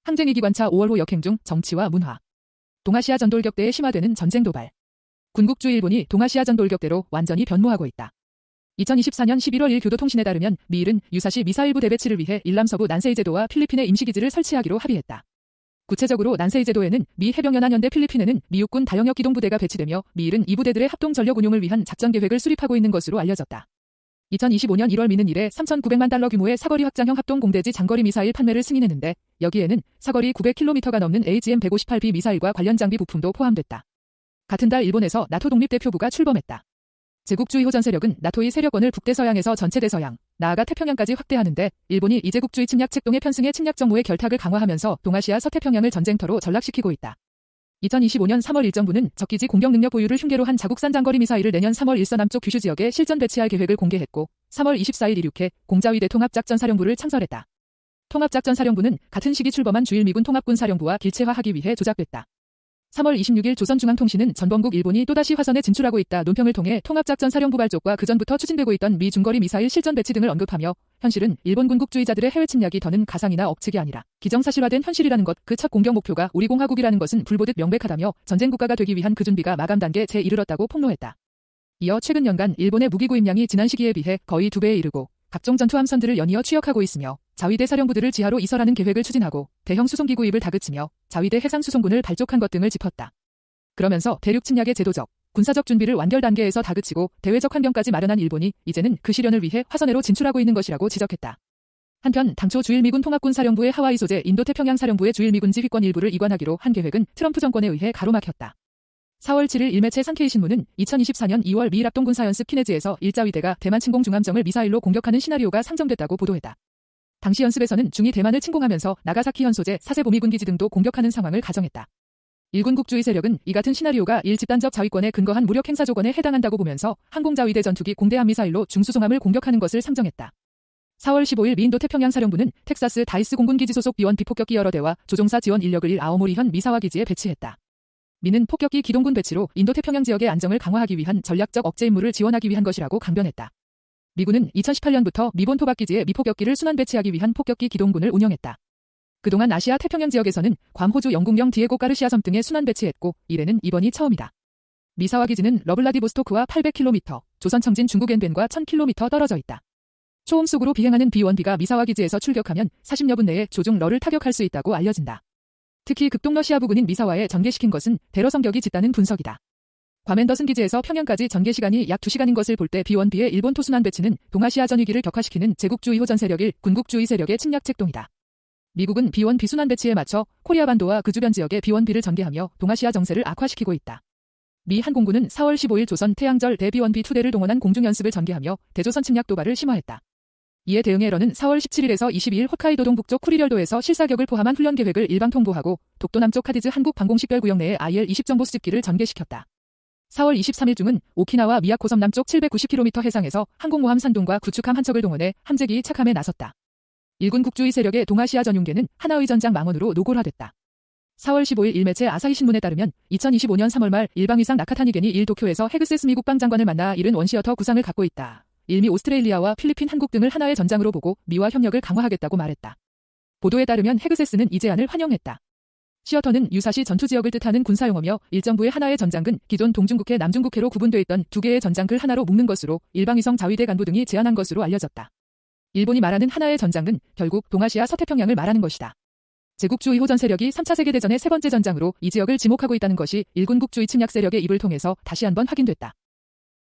항쟁 위기관차 5월호 역행 중 정치와 문화. 동아시아 전돌격대에 심화되는 전쟁 도발. 군국주의 일본이 동아시아 전돌격대로 완전히 변모하고 있다. 2024년 11월 1 교도통신에 따르면 미일은 유사시 미사일부 대배치를 위해 일남서부 난세이 제도와 필리핀에 임시기지를 설치하기로 합의했다. 구체적으로 난세이 제도에는 미 해병연합연대 필리핀에는 미육군 다영역 기동부대가 배치되며 미일은 이 부대들의 합동 전력 운용을 위한 작전 계획을 수립하고 있는 것으로 알려졌다. 2025년 1월 미는 이래 3,900만 달러 규모의 사거리 확장형 합동 공대지 장거리 미사일 판매를 승인했는데 여기에는 사거리 900km가 넘는 AGM-158B 미사일과 관련 장비 부품도 포함됐다. 같은 달 일본에서 나토 독립대표부가 출범했다. 제국주의 호전 세력은 나토의 세력권을 북대서양에서 전체 대서양, 나아가 태평양까지 확대하는데 일본이 이제국주의 침략 책동에 편승해 침략 정모의 결탁을 강화하면서 동아시아 서태평양을 전쟁터로 전락시키고 있다. 2025년 3월 일정부는 적기지 공격 능력 보유를 흉계로 한 자국산 장거리 미사일을 내년 3월 일서 남쪽 규슈 지역에 실전 배치할 계획을 공개했고 3월 24일 이륙해 공자위대 통합작전사령부를 창설했다. 통합작전사령부는 같은 시기 출범한 주일 미군 통합군사령부와 길체화하기 위해 조작됐다. 3월 26일 조선중앙통신은 전범국 일본이 또다시 화선에 진출하고 있다 논평을 통해 통합작전사령부 발족과 그전부터 추진되고 있던 미 중거리 미사일 실전 배치 등을 언급하며 현실은 일본 군국주의자들의 해외 침략이 더는 가상이나 억측이 아니라 기정사실화된 현실이라는 것, 그 첫 공격 목표가 우리 공화국이라는 것은 불보듯 명백하다며 전쟁국가가 되기 위한 그 준비가 마감 단계에 이르렀다고 폭로했다. 이어 최근 연간 일본의 무기 구입량이 지난 시기에 비해 거의 2배에 이르고 각종 전투함선들을 연이어 취역하고 있으며 자위대 사령부들을 지하로 이설하는 계획을 추진하고 대형 수송기 구입을 다그치며 자위대 해상수송군을 발족한 것 등을 짚었다. 그러면서 대륙 침략의 제도적, 군사적 준비를 완결 단계에서 다그치고 대외적 환경까지 마련한 일본이 이제는 그 실현을 위해 화선으로 진출하고 있는 것이라고 지적했다. 한편 당초 주일미군 통합군사령부의 하와이 소재 인도태평양 사령부의 주일미군지 휘권 일부를 이관하기로 한 계획은 트럼프 정권에 의해 가로막혔다. 4월 7일 일매체 산케이신문은 2024년 2월 미일 합동군사연습 키네즈에서 일자위대가 대만 침공 중함정을 미사일로 공격하는 시나리오가 상정됐다고 보도했다. 당시 연습에서는 중이 대만을 침공하면서 나가사키 현소재 사세보미군 기지 등도 공격하는 상황을 가정했다. 일군국주의 세력은 이 같은 시나리오가 일집단적 자위권에 근거한 무력 행사 조건에 해당한다고 보면서 항공자위대 전투기 공대함 미사일로 중수송함을 공격하는 것을 상정했다. 4월 15일 미인도 태평양사령부는 텍사스 다이스 공군기지 소속 B-1 비폭격기 여러 대와 조종사 지원 인력을 아오모리현 미사와 기지에 배치했다. 미는 폭격기 기동군 배치로 인도태평양 지역의 안정을 강화하기 위한 전략적 억제 임무를 지원하기 위한 것이라고 강변했다. 미군은 2018년부터 미본 토박기지에 미폭격기를 순환 배치하기 위한 폭격기 기동군을 운영했다. 그동안 아시아 태평양 지역에서는 괌, 호주, 영국령 디에고 가르시아 섬 등에 순환 배치했고 이래는 이번이 처음이다. 미사와 기지는 러블라디보스토크와 800km, 조선 청진 중국 엔벤과 1000km 떨어져 있다. 초음 속으로 비행하는 B-1B가 미사와 기지에서 출격하면 40여 분 내에 조종 러를 타격할 수 있다고 알려진다. 특히 극동러시아 부근인 미사와에 전개시킨 것은 대러 성격이 짙다는 분석이다. 괌 앤더슨 기지에서 평양까지 전개 시간이 약 2시간인 것을 볼 때 B-1B의 일본 토순환 배치는 동아시아 전위기를 격화시키는 제국주의 호전 세력일 군국주의 세력의 침략 책동이다. 미국은 B-1B 순환 배치에 맞춰 코리아 반도와 그 주변 지역에 B-1B를 전개하며 동아시아 정세를 악화시키고 있다. 미 항공군은 4월 15일 조선 태양절 대 B-1B 2대를 동원한 공중연습을 전개하며 대조선 침략 도발을 심화했다. 이에 대응해 러는 4월 17일에서 22일 홋카이도 동북쪽 쿠리렬도에서 실사격을 포함한 훈련 계획을 일방 통보하고 독도 남쪽 카디즈 한국 방공식별 구역 내에 IL-20 정보 수집기를 전개시켰다. 4월 23일 중은 오키나와 미야코섬 남쪽 790km 해상에서 항공모함 산둥과 구축함 한 척을 동원해 함재기 착함에 나섰다. 일군 국주의 세력의 동아시아 전용계는 하나의 전장 망원으로 노골화됐다. 4월 15일 일매체 아사히 신문에 따르면 2025년 3월 말 일방위상 나카타니겐이 일 도쿄에서 헤그세스 미 국방장관을 만나 이른 원시어터 구상을 갖고 있다. 일미 오스트레일리아와 필리핀 한국 등을 하나의 전장으로 보고 미와 협력을 강화하겠다고 말했다. 보도에 따르면 헤그세스는 이 제안을 환영했다. 시어터는 유사시 전투지역을 뜻하는 군사용어며 일정부의 하나의 전장근, 기존 동중국해 남중국해로 구분되어 있던 두 개의 전장글 하나로 묶는 것으로 일방위성 자위대 간부 등이 제안한 것으로 알려졌다. 일본이 말하는 하나의 전장근, 결국 동아시아 서태평양을 말하는 것이다. 제국주의 호전 세력이 3차 세계대전의 세 번째 전장으로 이 지역을 지목하고 있다는 것이 일군국주의 침략 세력의 입을 통해서 다시 한번 확인됐다.